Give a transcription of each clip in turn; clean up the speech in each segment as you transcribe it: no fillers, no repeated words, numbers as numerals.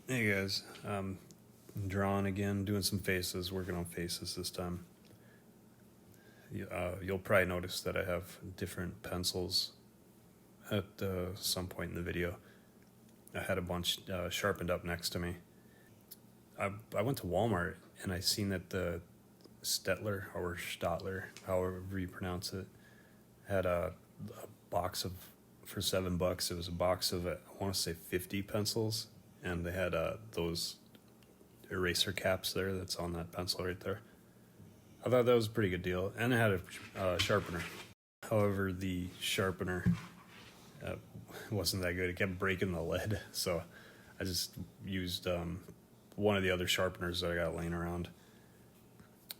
Hey guys, drawing again, doing some faces, working on faces this time. You'll probably notice that I have different pencils at some point in the video. I had a bunch sharpened up next to me. I went to Walmart and I seen that the Stetler or Stotler, however you pronounce it, had a box of for $7. It was a box of I want to say 50 pencils, and they had those eraser caps there. That's on that pencil right there. I thought that was a pretty good deal, and it had a sharpener. However, the sharpener uh, wasn't that good. It kept breaking the lead, so I just used one of the other sharpeners that I got laying around.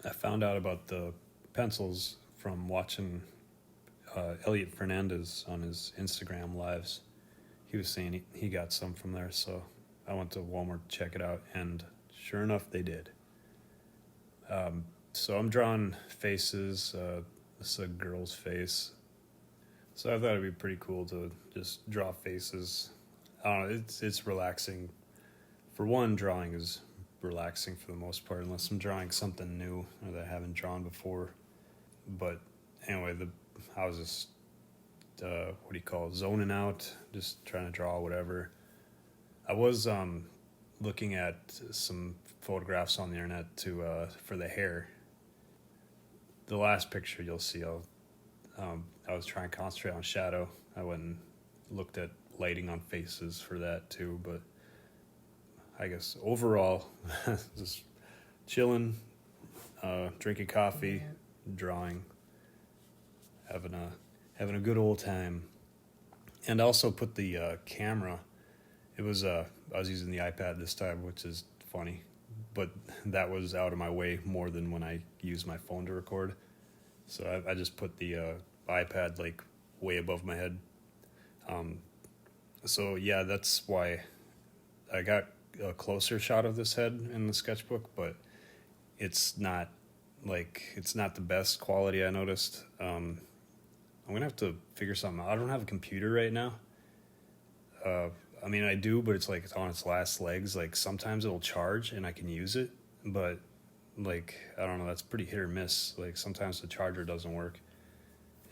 I found out about the pencils from watching Elliot Fernandez on his Instagram lives. He was saying he got some from there, so I went to Walmart to check it out, and sure enough, they did. So I'm drawing faces. This is a girl's face. So I thought it'd be pretty cool to just draw faces. I don't know. It's relaxing. For one, drawing is relaxing for the most part, unless I'm drawing something new or that I haven't drawn before. But anyway, I was just what do you call it, zoning out, just trying to draw whatever. I was looking at some photographs on the internet to for the hair. The last picture you'll see, I was trying to concentrate on shadow. I went and looked at lighting on faces for that too, but I guess overall, just chilling, drinking coffee, drawing, having a good old time, and also put the camera. It was I was using the iPad this time, which is funny, but that was out of my way more than when I use my phone to record. So I just put the iPad like way above my head. So yeah, that's why I got a closer shot of this head in the sketchbook, but it's not it's not the best quality I noticed. I'm gonna have to figure something out. I don't have a computer right now. Uh, I mean, I do, but it's like it's on its last legs. Like sometimes it'll charge and I can use it, but like I don't know, that's pretty hit or miss. Like sometimes the charger doesn't work,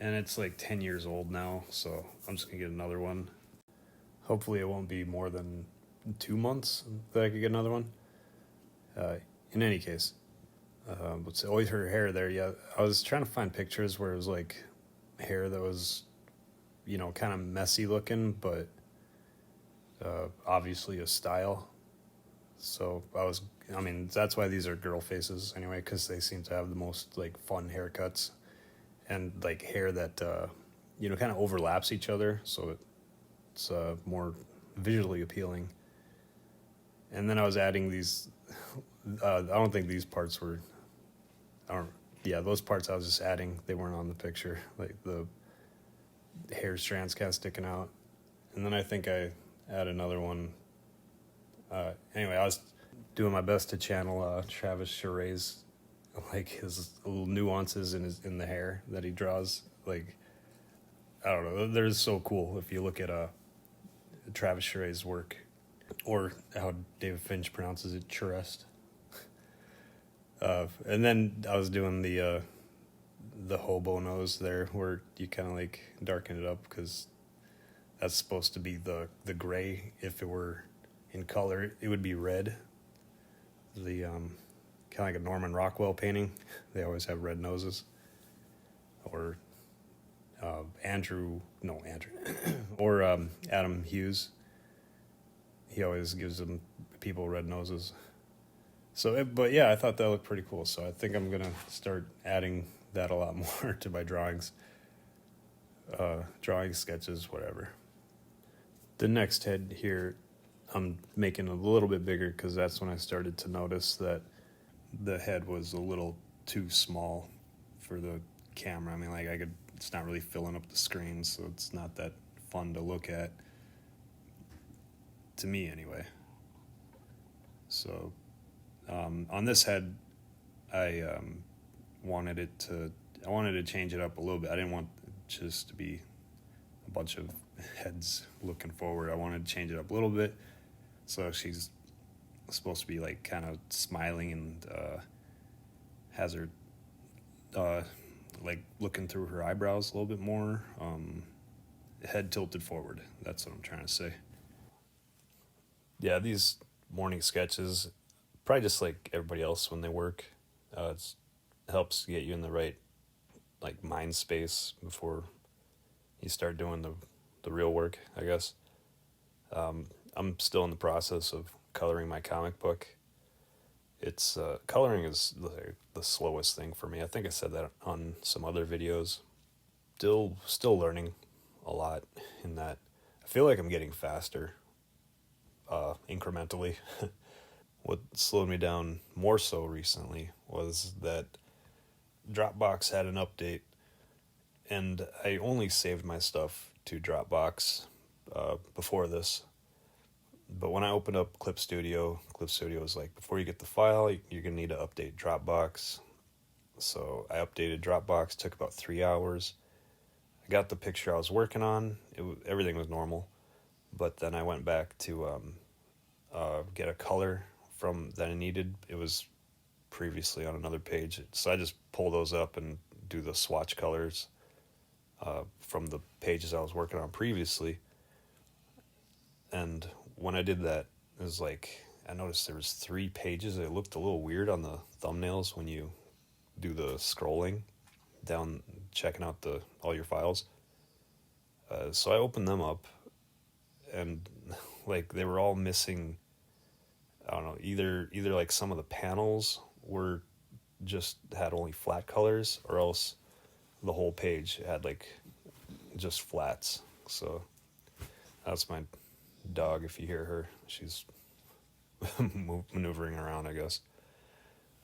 and it's like 10 years old now, so I'm just gonna get another one. Hopefully, it won't be more than 2 months that I could get another one. Uh, in any case, but always her hair there. Yeah, I was trying to find pictures where it was like hair that was, kind of messy looking, but obviously a style. So I mean, that's why these are girl faces anyway, because they seem to have the most like fun haircuts and like hair that kind of overlaps each other, so it's more visually appealing. And then I was adding these. I don't think these parts were. I don't. Yeah, those parts I was just adding. They weren't on the picture. Like the hair strands kind of sticking out. And then I think I add another one. Anyway, I was doing my best to channel Travis Chare's, like his little nuances in the hair that he draws. Like I don't know, they're so cool if you look at Travis Chare's work, or how David Finch pronounces it, Charest. And then I was doing the hobo nose there, where you kind of like darken it up because that's supposed to be the gray. If it were in color, it would be red. The kind of like a Norman Rockwell painting. They always have red noses. Or Andrew, no Andrew, or Adam Hughes. He always gives them people red noses. So, but yeah, I thought that looked pretty cool. So I think I'm gonna start adding that a lot more to my drawings, drawing sketches, whatever. The next head here, I'm making a little bit bigger because that's when I started to notice that the head was a little too small for the camera. I mean, like it's not really filling up the screen, so it's not that fun to look at, to me anyway. So on this head, I I wanted to change it up a little bit. I didn't want just to be a bunch of heads looking forward. I wanted to change it up a little bit. So she's supposed to be like kind of smiling and has her like looking through her eyebrows a little bit more, head tilted forward. That's what I'm trying to say. Yeah, these morning sketches, probably just like everybody else when they work, it helps get you in the right like mind space before you start doing the real work, I guess. I'm still in the process of coloring my comic book. It's coloring is the slowest thing for me. I think I said that on some other videos. Still learning a lot in that. I feel like I'm getting faster, incrementally. What slowed me down more so recently was that Dropbox had an update, and I only saved my stuff to Dropbox before this. But when I opened up Clip Studio was like, before you get the file, you're going to need to update Dropbox. So I updated Dropbox, took about 3 hours. I got the picture I was working on. Everything was normal. But then I went back to get a color from that I needed. It was previously on another page. So I just pull those up and do the swatch colors from the pages I was working on previously. And when I did that, it was like, I noticed there was 3 pages. It looked a little weird on the thumbnails when you do the scrolling down, checking out all your files. So I opened them up, and like they were all missing. I don't know, either like some of the panels were just had only flat colors, or else the whole page had like just flats. So that's my dog. If you hear her, she's maneuvering around, I guess.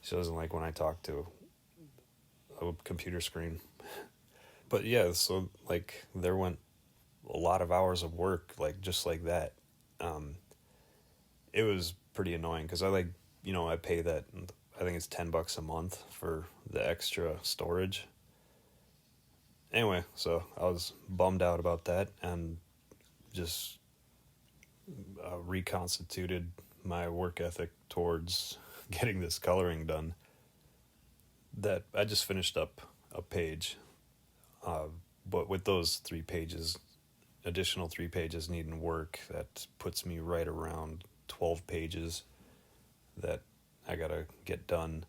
She doesn't like when I talk to a computer screen. But yeah, so like there went a lot of hours of work, like just like that. It was pretty annoying because I pay that, I think it's $10 a month for the extra storage. Anyway, so I was bummed out about that and just reconstituted my work ethic towards getting this coloring done. That I just finished up a page, but with those 3 pages, additional 3 pages needing work, that puts me right around 12 pages that I gotta get done.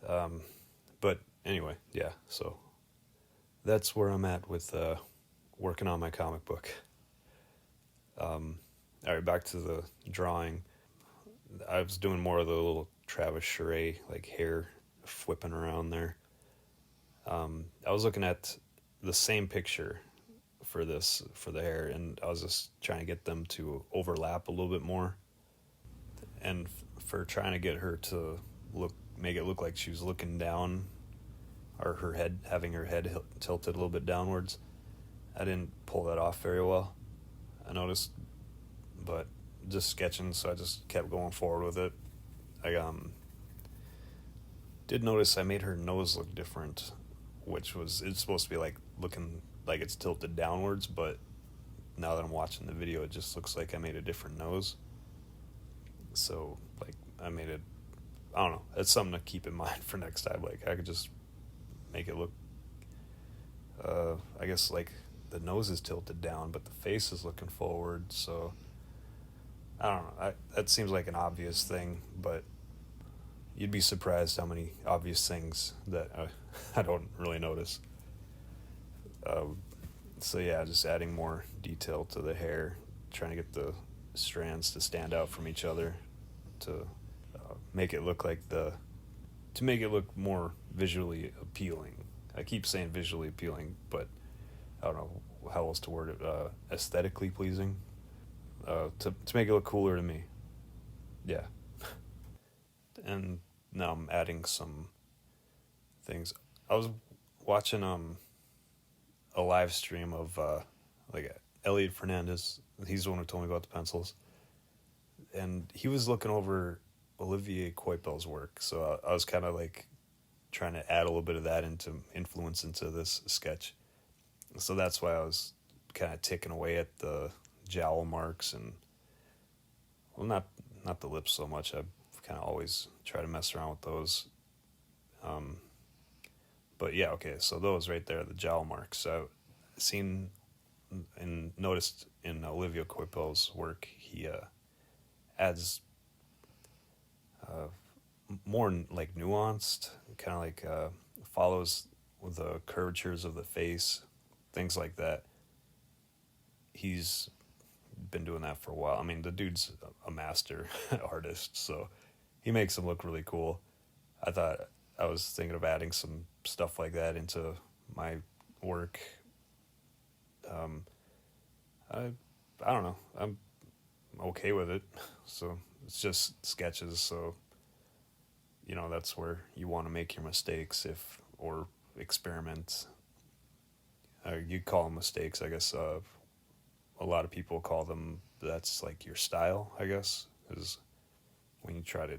But anyway, yeah, so that's where I'm at with working on my comic book. All right, back to the drawing. I was doing more of the little Travis Charest, like hair whipping around there. I was looking at the same picture for the hair, and I was just trying to get them to overlap a little bit more. And for trying to get her to make it look like she was looking down, or having her head tilted a little bit downwards, I didn't pull that off very well, I noticed. But just sketching, so I just kept going forward with it. I did notice I made her nose look different, it's supposed to be like looking like it's tilted downwards, but now that I'm watching the video, it just looks like I made a different nose. So like I don't know, it's something to keep in mind for next time. Like I could just make it look, I guess like the nose is tilted down, but the face is looking forward. So I don't know. That seems like an obvious thing, but you'd be surprised how many obvious things that I don't really notice. So yeah, just adding more detail to the hair, trying to get the strands to stand out from each other, to make it look more visually appealing. I keep saying visually appealing, but I don't know how else to word it. Aesthetically pleasing. To make it look cooler to me. Yeah. And now I'm adding some things. I was watching a live stream of like Elliot Fernandez. He's the one who told me about the pencils, and he was looking over Olivier Coipel's work. So I was kind of like trying to add a little bit of that influence into this sketch. So that's why I was kind of ticking away at the jowl marks and, well, not not the lips so much. I kind of always try to mess around with those. But yeah, okay, so those right there, the jowl marks. I've seen and noticed in Olivia Coipel's work, he adds more like nuanced, kind of like follows the curvatures of the face, things like that. He's been doing that for a while. I mean, the dude's a master artist, so he makes them look really cool. I was thinking of adding some stuff like that into my work. I I don't know. I'm okay with it. So it's just sketches. So that's where you want to make your mistakes, if or experiment. You call them mistakes, I guess. A lot of people call them. That's like your style, I guess, is when you try to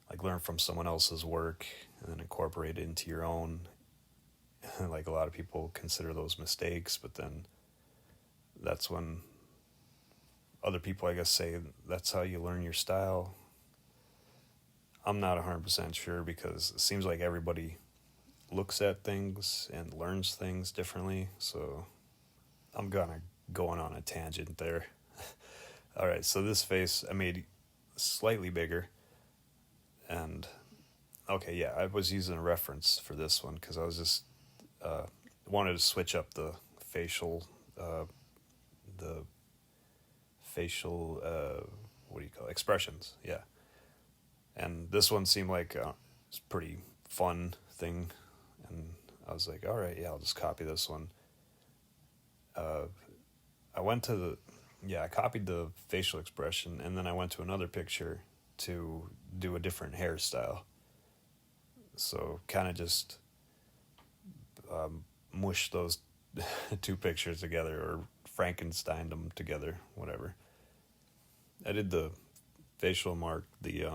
like learn from someone else's work and then incorporate it into your own. Like a lot of people consider those mistakes, but then that's when other people, I guess, say that's how you learn your style. I'm not 100% sure, because it seems like everybody looks at things and learns things differently. So I'm going on a tangent there. All right, so this face I made slightly bigger, and okay, yeah, I was using a reference for this one because I was just wanted to switch up facial, the facial, what do you call it? Expressions, yeah. And this one seemed like it's a pretty fun thing, and I was like, all right, yeah, I'll just copy this one. I went to I copied the facial expression, and then I went to another picture to do a different hairstyle. So kind of just mush those two pictures together, or Frankenstein them together, whatever. I did the facial mark, the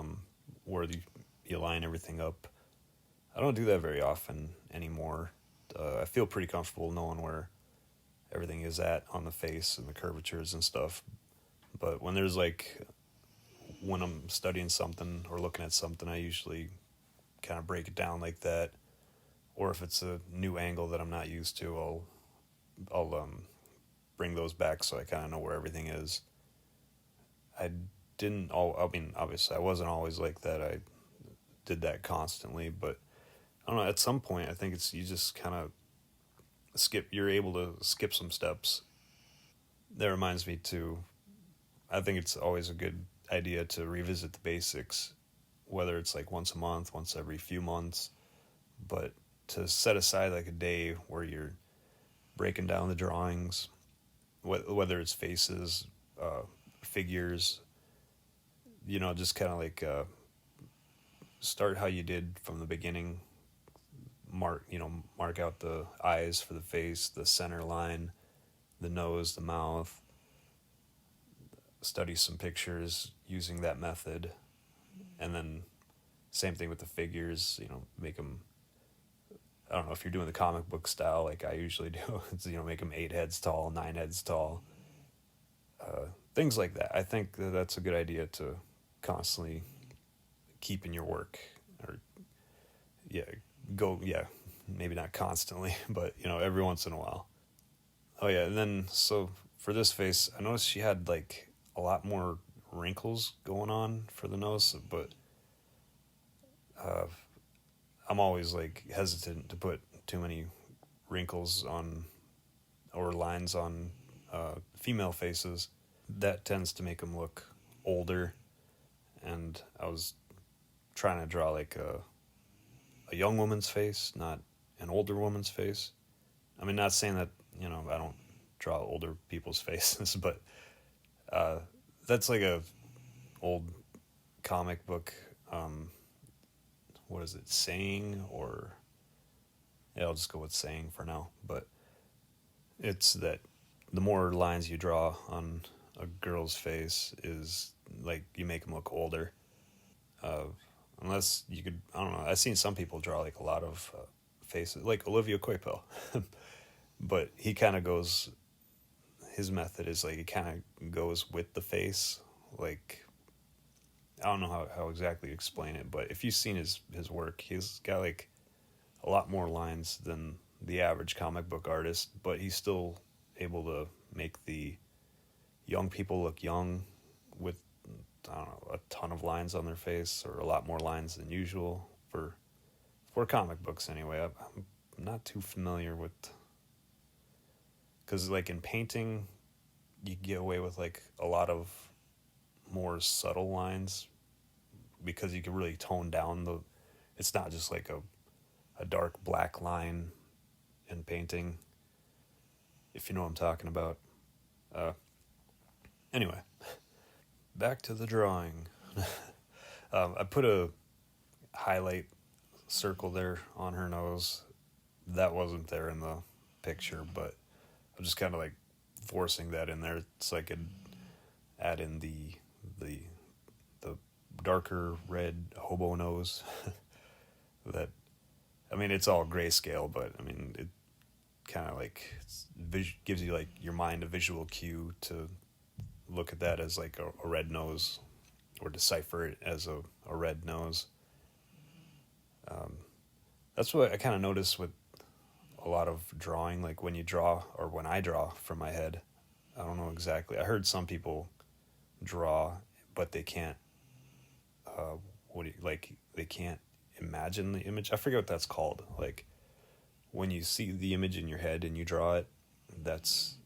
where you line everything up. I don't do that very often anymore. I feel pretty comfortable knowing where everything is at on the face and the curvatures and stuff. But when when I'm studying something or looking at something, I usually kind of break it down like that. Or if it's a new angle that I'm not used to, I'll bring those back so I kind of know where everything is. I mean, obviously I wasn't always like that. I did that constantly, but I don't know, at some point I think you just kind of you're able to skip some steps. That reminds me I think it's always a good idea to revisit the basics, whether it's like once a month, once every few months, but to set aside like a day where you're breaking down the drawings, whether it's faces, figures, just kind of like start how you did from the beginning. Mark out the eyes for the face, the center line, the nose, the mouth. Study some pictures using that method, and then same thing with the figures. Make them. I don't know if you're doing the comic book style like I usually do. It's, make them 8 heads tall, 9 heads tall. Things like that. I think that's a good idea to constantly keep in your work, or maybe not constantly, but every once in a while. Oh yeah, and then so for this face, I noticed she had like a lot more wrinkles going on for the nose, but I'm always like hesitant to put too many wrinkles on or lines on female faces. That tends to make them look older, and I was trying to draw like a young woman's face, not an older woman's face. I mean, not saying that I don't draw older people's faces, but that's like a old comic book. What is it, saying? Or yeah, I'll just go with saying for now. But it's that the more lines you draw on a girl's face is like you make them look older. Unless you could, I don't know. I've seen some people draw like a lot of faces, like Olivia Coipel, but he kind of goes. his method is like it kind of goes with the face. Like, I don't know how exactly to explain it, but if you've seen his work, he's got like a lot more lines than the average comic book artist, but he's still able to make the young people look young with, I don't know, a ton of lines on their face, or a lot more lines than usual for comic books anyway. I'm not too familiar with, because like in painting, you get away with like a lot of more subtle lines because you can really tone down the. It's not just like a dark black line in painting, if you know what I'm talking about. Anyway, back to the drawing. I put a highlight circle there on her nose. That wasn't there in the picture, but I'm just kind of like forcing that in there so I could add in the darker red hobo nose. That, I mean, it's all grayscale, but I mean, it kind of like gives you like your mind a visual cue to look at that as like a red nose, or decipher it as a red nose. That's what I kind of notice with a lot of drawing. Like when you draw, or when I draw from my head, I don't know exactly. I heard some people draw, but they can't. They can't imagine the image. I forget what that's called. Like when you see the image in your head and you draw it, that's,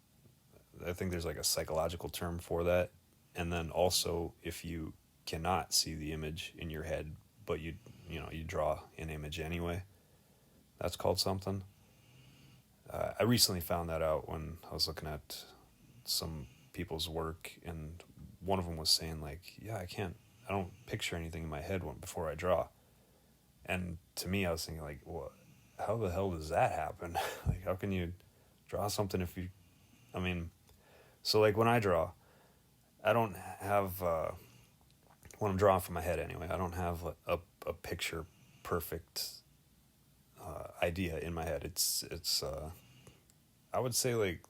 I think there's like a psychological term for that. And then also if you cannot see the image in your head, but you draw an image anyway, that's called something. I recently found that out when I was looking at some people's work, and one of them was saying like, yeah, I don't picture anything in my head before I draw. And to me, I was thinking like, well, how the hell does that happen? Like, how can you draw something if you, I mean, so like when I draw, I don't have, when I'm drawing from my head anyway, I don't have a picture perfect idea in my head. It's I would say like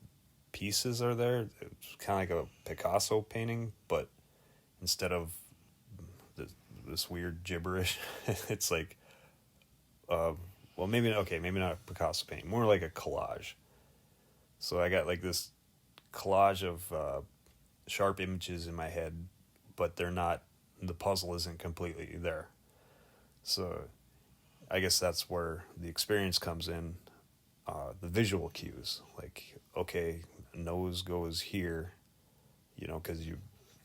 pieces are there. It's kind of like a Picasso painting, but instead of this weird gibberish, it's like, well, maybe not a Picasso painting, more like a collage. So I got like this collage of sharp images in my head, but the puzzle isn't completely there. So I guess that's where the experience comes in, the visual cues. Like, okay, nose goes here, because you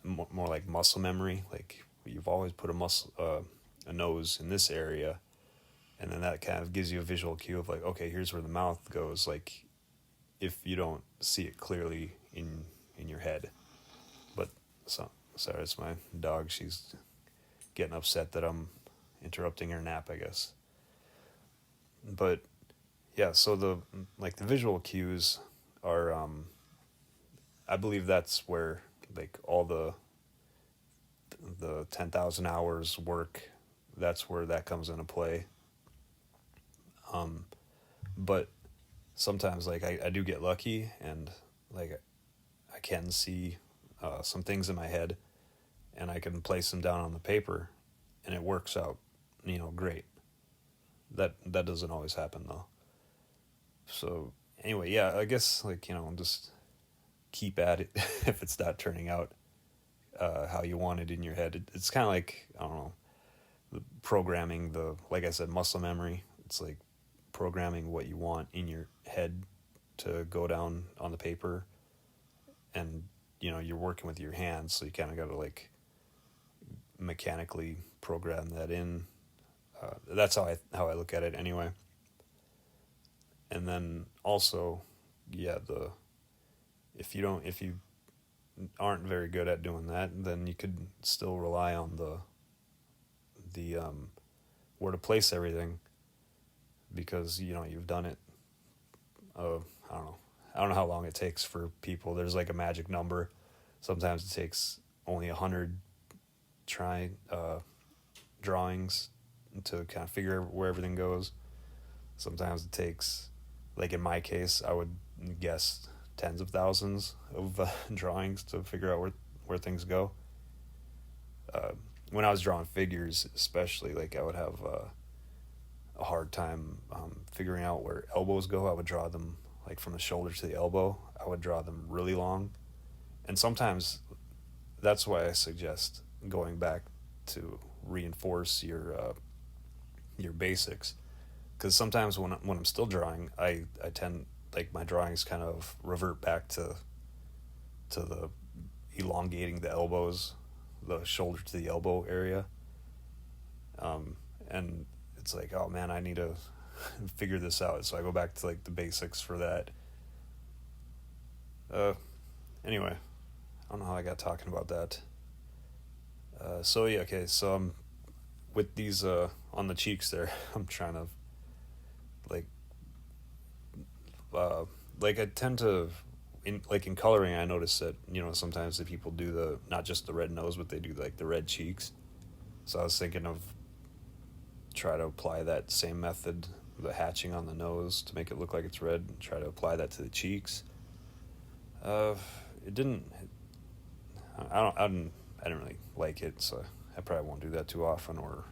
more like muscle memory. Like you've always put a nose in this area, and then that kind of gives you a visual cue of like, okay, here's where the mouth goes. Like if you don't see it clearly in your head. But sorry, it's my dog. She's getting upset that I'm interrupting her nap, I guess. But yeah, so the visual cues are, I believe that's where like all the 10,000 hours work, that's where that comes into play. But sometimes like I do get lucky, and like I can see some things in my head, and I can place them down on the paper, and it works out, great. That doesn't always happen though. So anyway, yeah, I guess like, just keep at it if it's not turning out how you want it in your head. It's kind of like, I don't know, programming like I said, muscle memory. It's like programming what you want in your head to go down on the paper, and you're working with your hands, so you kind of got to like mechanically program that in. That's how I look at it anyway. And then also, yeah, if you aren't very good at doing that, then you could still rely on the where to place everything, because you've done it. I don't know how long it takes for people. There's like a magic number. Sometimes it takes only 100 drawings to kind of figure where everything goes. Sometimes it takes, like in my case, I would guess tens of thousands of drawings to figure out where things go. When I was drawing figures, especially, like I would have a hard time figuring out where elbows go. I would draw them like from the shoulder to the elbow. I would draw them really long, and sometimes that's why I suggest going back to reinforce your basics, because sometimes when I'm still drawing, I tend, like, my drawings kind of revert back to the elongating the elbows, the shoulder to the elbow area, and it's like, oh man, I need to figure this out. So I go back to like the basics for that. Anyway, I don't know how I got talking about that. So yeah, okay, so I'm with these on the cheeks there. I'm trying to like I tend to in coloring. I notice that, you know, sometimes the people do the, not just the red nose, but they do like the red cheeks. So I was thinking of try to apply that same method, the hatching on the nose to make it look like it's red, and try to apply that to the cheeks. It didn't. I didn't really like it, so I probably won't do that too often. Or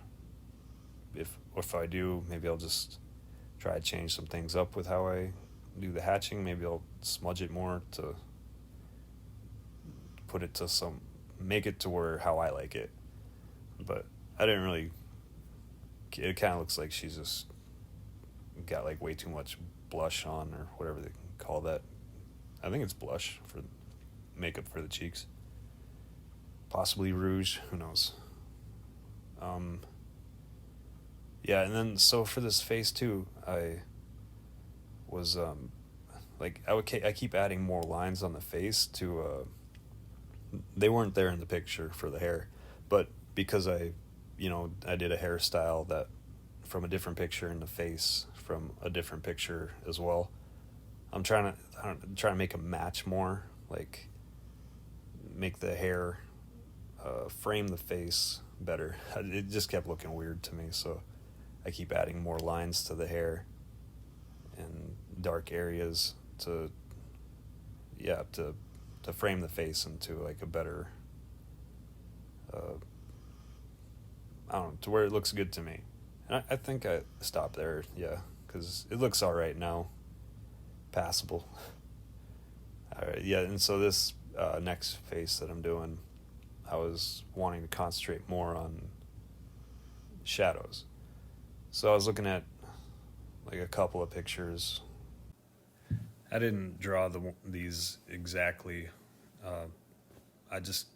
if I do, maybe I'll just try to change some things up with how I do the hatching. Maybe I'll smudge it more to put it to make it to where how I like it. But I didn't really. It kind of looks like she's just got like way too much blush on, or whatever they call that. I think it's blush for makeup for the cheeks. Possibly rouge, who knows. Yeah, and then so for this face too, I was I keep adding more lines on the face to they weren't there in the picture for the hair, but because I did a hairstyle that from a different picture in the face from a different picture as well. I'm trying to make them match more, like make the hair frame the face better. It just kept looking weird to me, so I keep adding more lines to the hair and dark areas to frame the face into like a better I don't know, to where it looks good to me. And I think I stopped there, yeah, because it looks all right now, passable. All right, yeah, and so this next face that I'm doing, I was wanting to concentrate more on shadows. So I was looking at like a couple of pictures. I didn't draw these exactly. I just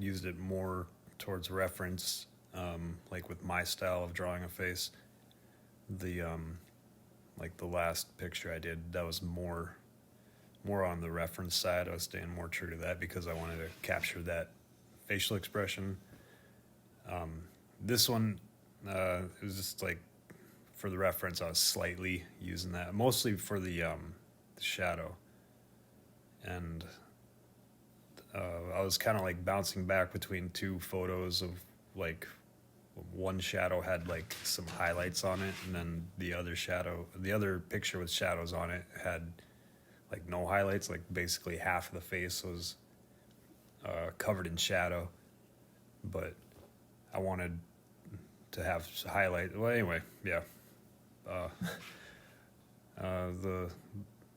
used it more towards reference, like with my style of drawing a face. The like the last picture I did, that was more on the reference side. I was staying more true to that because I wanted to capture that facial expression. This one, it was just like for the reference. I was slightly using that, mostly for the shadow, and I was kind of like bouncing back between two photos of like one shadow had like some highlights on it, and then the other picture with shadows on it had like no highlights. Like basically half of the face was covered in shadow, but I wanted to have highlight. Well, anyway, yeah. The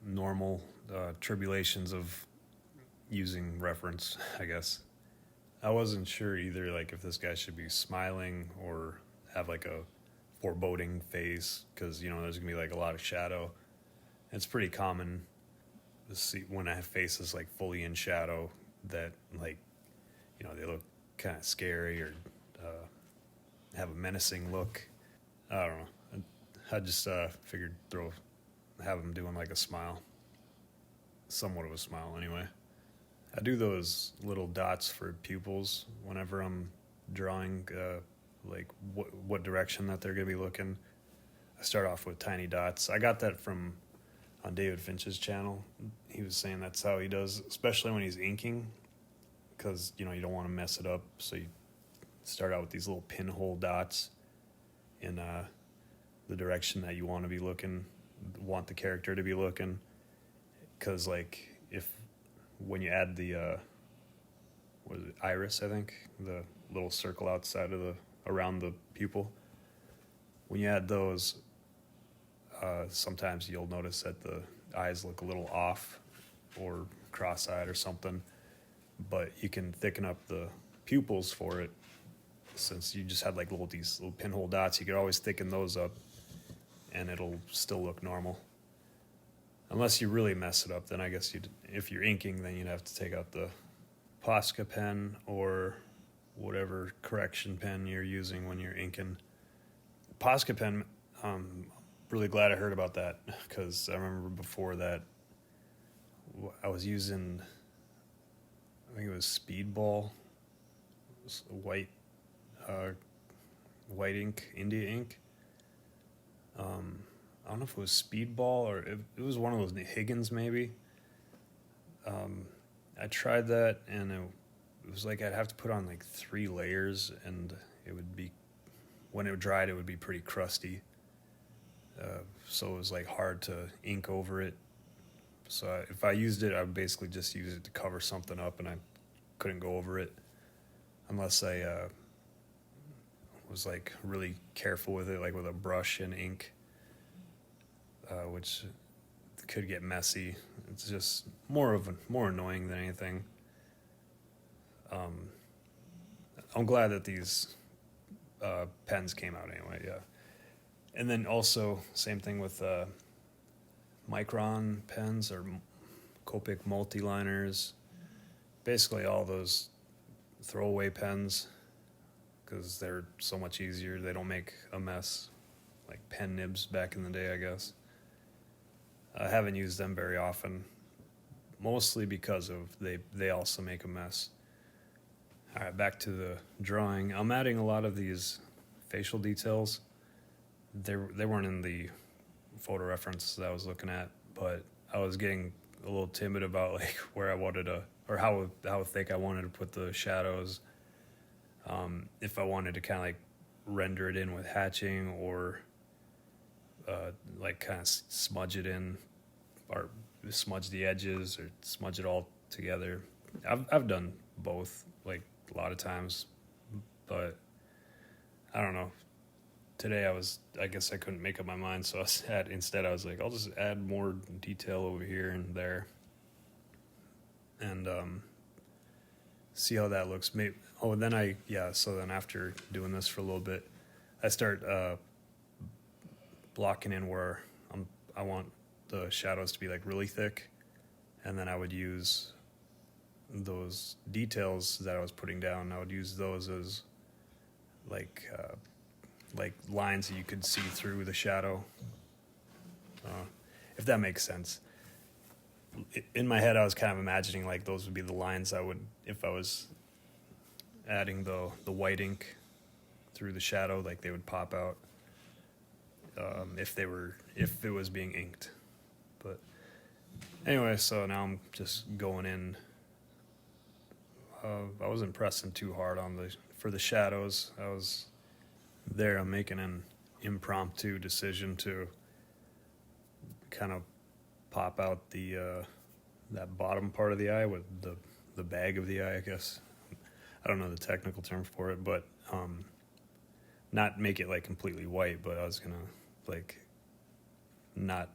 normal tribulations of using reference, I guess. I wasn't sure either, like if this guy should be smiling or have like a foreboding face, because there's gonna be like a lot of shadow. It's pretty common to see when I have faces like fully in shadow that like they look kind of scary or have a menacing look. I don't know. I just figured have them doing like a smile, somewhat of a smile anyway. I do those little dots for pupils whenever I'm drawing, like what direction that they're gonna be looking. I start off with tiny dots. I got that from on David Finch's channel. He was saying that's how he does, especially when he's inking, because you don't want to mess it up. So you start out with these little pinhole dots in the direction that you want to be looking, want the character to be looking, because like if when you add the what is it, iris, I think, the little circle outside of the around the pupil. When you add those, sometimes you'll notice that the eyes look a little off or cross-eyed or something. But you can thicken up the pupils for it. Since you just had like these little pinhole dots, you could always thicken those up, and it'll still look normal. Unless you really mess it up, then I guess if you're inking, then you'd have to take out the Posca pen or whatever correction pen you're using when you're inking. Posca pen, really glad I heard about that, because I remember before that I was using, I think it was Speedball, white ink, India ink. I don't know if it was Speedball or it was one of those Higgins maybe. I tried that, and it was like I'd have to put on like 3 layers, and it would be, when it dried, it would be pretty crusty. So it was like hard to ink over it. So if I used it, I would basically just use it to cover something up, and I couldn't go over it unless I was like really careful with it, like with a brush and ink, which could get messy. It's just more annoying than anything. I'm glad that these pens came out anyway. Yeah, and then also same thing with Micron pens or Copic multiliners. Basically all those throwaway pens, because they're so much easier. They don't make a mess like pen nibs back in the day, I guess. I haven't used them very often, mostly because of they also make a mess. All right, back to the drawing. I'm adding a lot of these facial details. They weren't in the photo reference that I was looking at, but I was getting a little timid about like where I wanted to, or how thick I wanted to put the shadows. If I wanted to kind of like render it in with hatching, or like kind of smudge it in, or smudge the edges, or smudge it all together. I've done both like a lot of times, but I don't know. Today I guess I couldn't make up my mind, so instead I was like, I'll just add more detail over here and there, and see how that looks. Maybe, oh, then so then after doing this for a little bit, I start blocking in where I want the shadows to be like really thick, and then I would use those details that I was putting down. I would use those as like lines that you could see through the shadow, if that makes sense. In my head, I was kind of imagining like those would be the lines I would, if I was adding the white ink through the shadow, like they would pop out if it was being inked. But anyway, so now I'm just going in. I wasn't pressing too hard for the shadows. I'm making an impromptu decision to kind of pop out that bottom part of the eye with the bag of the eye, I guess. I don't know the technical term for it, but not make it like completely white, but I was gonna like not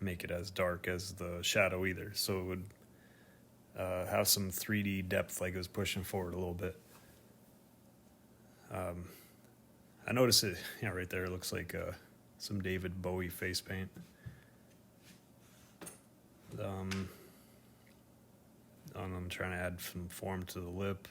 make it as dark as the shadow either, so it would have some 3D depth, like it was pushing forward a little bit. I noticed it, right there. It looks like some David Bowie face paint. And I'm trying to add some form to the lip.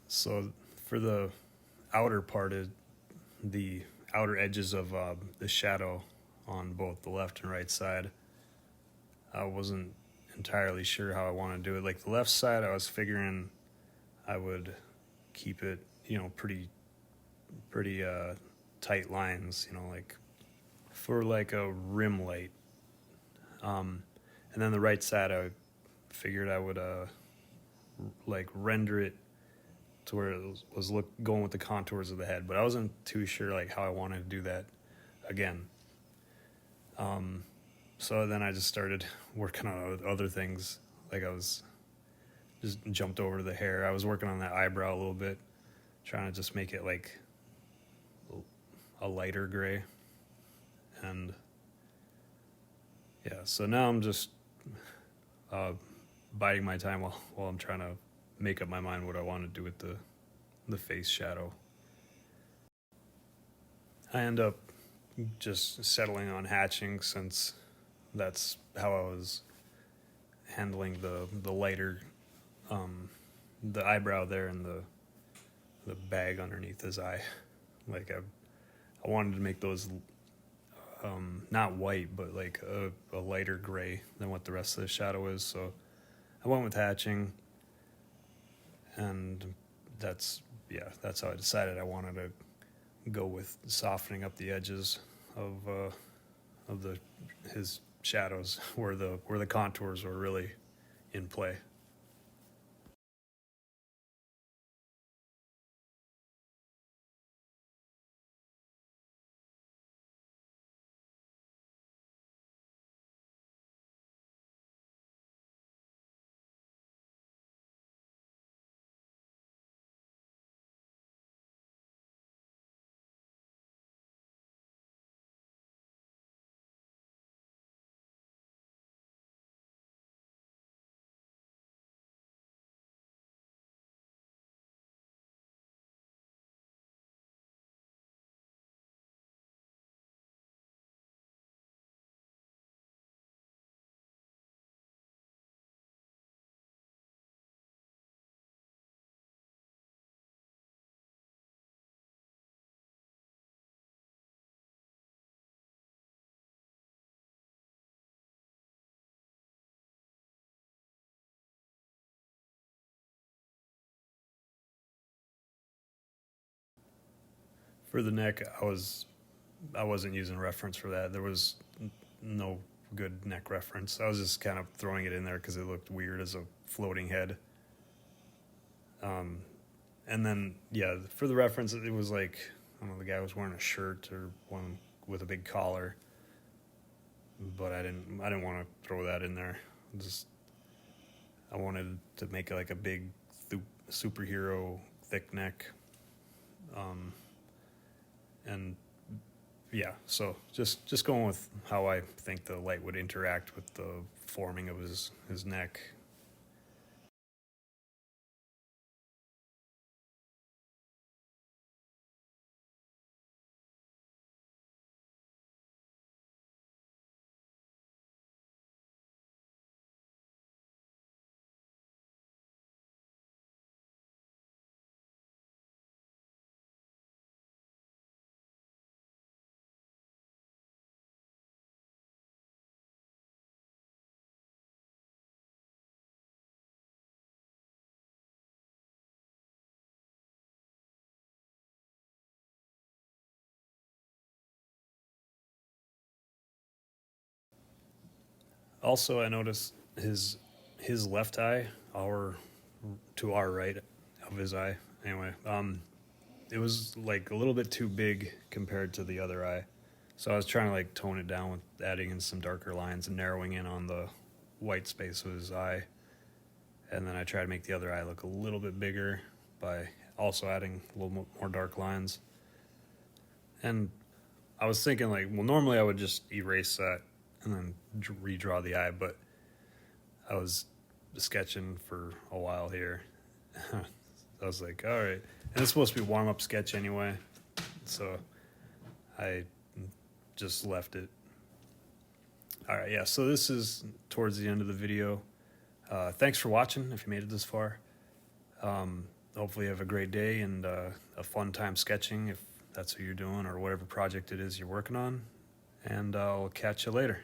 So For the outer part of the outer edges of the shadow on both the left and right side, I wasn't entirely sure how I want to do it. Like the left side, I was figuring I would keep it, pretty tight lines, like for like a rim light. And then the right side, I figured I would like render it to where it was going with the contours of the head, but I wasn't too sure like how I wanted to do that again. So then I just started working on other things. Like I was just jumped over to the hair. I was working on that eyebrow a little bit, trying to just make it like a lighter gray. And yeah, so now I'm just biding my time while I'm trying to make up my mind what I want to do with the face shadow. I end up just settling on hatching, since that's how I was handling the lighter, the eyebrow there and the bag underneath his eye. Like I wanted to make those not white, but like a lighter gray than what the rest of the shadow is. So I went with hatching, and that's how I decided I wanted to go with softening up the edges of his shadows where the contours were really in play. For the neck, I wasn't using reference for that. There was no good neck reference. I was just kind of throwing it in there because it looked weird as a floating head. And then for the reference, it was like, I don't know, the guy was wearing a shirt or one with a big collar, but I didn't want to throw that in there. I wanted to make like a big superhero thick neck. And yeah, so just going with how I think the light would interact with the forming of his neck. Also, I noticed his left eye, to our right of his eye. Anyway, it was like a little bit too big compared to the other eye. So I was trying to like tone it down with adding in some darker lines and narrowing in on the white space of his eye. And then I tried to make the other eye look a little bit bigger by also adding a little more dark lines. And I was thinking like, well, normally I would just erase that and then redraw the eye, but I was sketching for a while here. I was like, all right. And it's supposed to be warm-up sketch anyway, so I just left it. All right, yeah, so this is towards the end of the video. Thanks for watching if you made it this far. hopefully you have a great day and a fun time sketching if that's what you're doing or whatever project it is you're working on. And I'll catch you later.